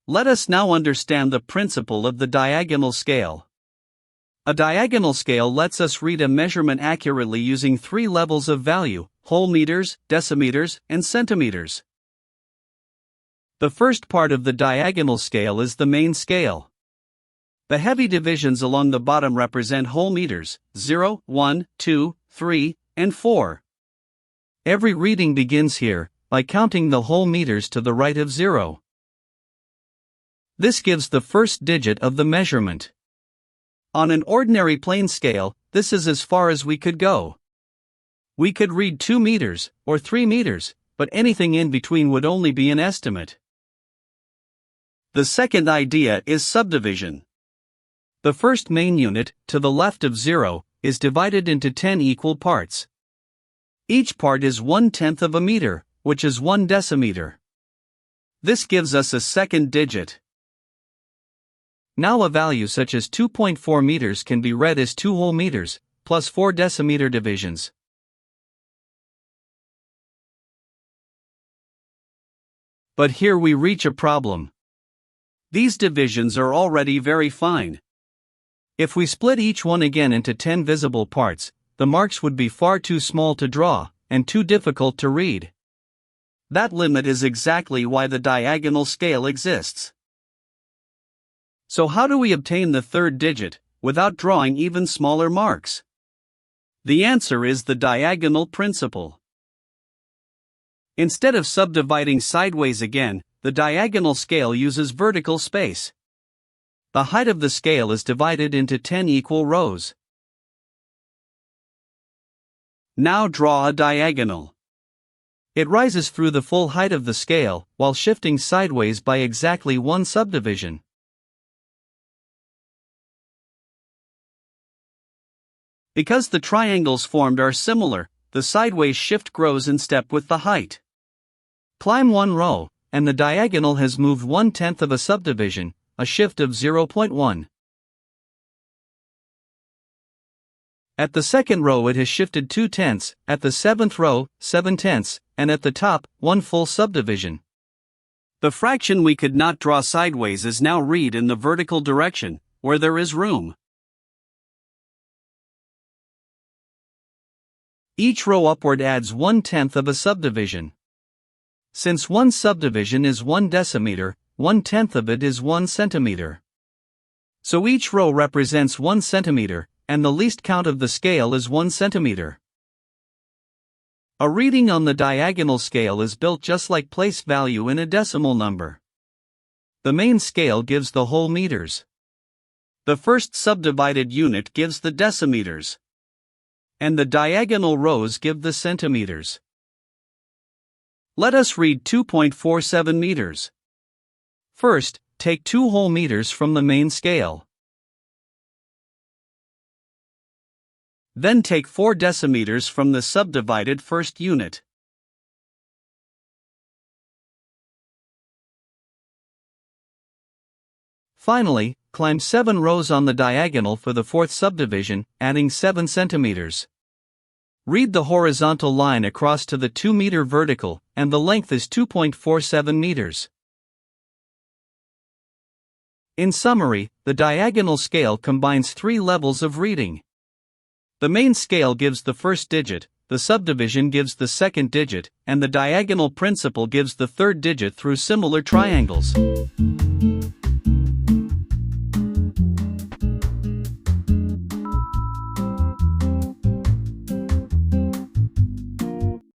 Let us now understand the principle of the diagonal scale. A diagonal scale lets us read a measurement accurately using three levels of value: whole meters, decimeters, and centimeters. The first part of the diagonal scale is the main scale. The heavy divisions along the bottom represent whole meters: 0, 1, 2, 3, and 4. Every reading begins here, by counting the whole meters to the right of 0. This gives the first digit of the measurement. On an ordinary plane scale, this is as far as we could go. We could read 2 meters, or 3 meters, but anything in between would only be an estimate. The second idea is subdivision. The first main unit, to the left of 0, is divided into 10 equal parts. Each part is 1/10 of a meter, which is 1 decimeter. This gives us a second digit. Now a value such as 2.4 meters can be read as 2 whole meters, plus 4 decimeter divisions. But here we reach a problem. These divisions are already very fine. If we split each one again into 10 visible parts, the marks would be far too small to draw, and too difficult to read. That limit is exactly why the diagonal scale exists. So how do we obtain the third digit, without drawing even smaller marks? The answer is the diagonal principle. Instead of subdividing sideways again, the diagonal scale uses vertical space. The height of the scale is divided into 10 equal rows. Now draw a diagonal. It rises through the full height of the scale, while shifting sideways by exactly one subdivision. Because the triangles formed are similar, the sideways shift grows in step with the height. Climb one row, and the diagonal has moved 1/10 of a subdivision, a shift of 0.1. At the second row it has shifted 2/10, at the seventh row, 7/10, and at the top, 1 full subdivision. The fraction we could not draw sideways is now read in the vertical direction, where there is room. Each row upward adds 1/10 of a subdivision. Since one subdivision is 1 decimeter, 1/10 of it is 1 centimeter. So each row represents 1 centimeter, and the least count of the scale is 1 centimeter. A reading on the diagonal scale is built just like place value in a decimal number. The main scale gives the whole meters. The first subdivided unit gives the decimeters. And the diagonal rows give the centimeters. Let us read 2.47 meters. First, take 2 whole meters from the main scale. Then take 4 decimeters from the subdivided first unit. Finally, climb 7 rows on the diagonal for the fourth subdivision, adding 7 centimeters. Read the horizontal line across to the 2-meter vertical, and the length is 2.47 meters. In summary, the diagonal scale combines 3 levels of reading. The main scale gives the first digit, the subdivision gives the second digit, and the diagonal principle gives the third digit through similar triangles.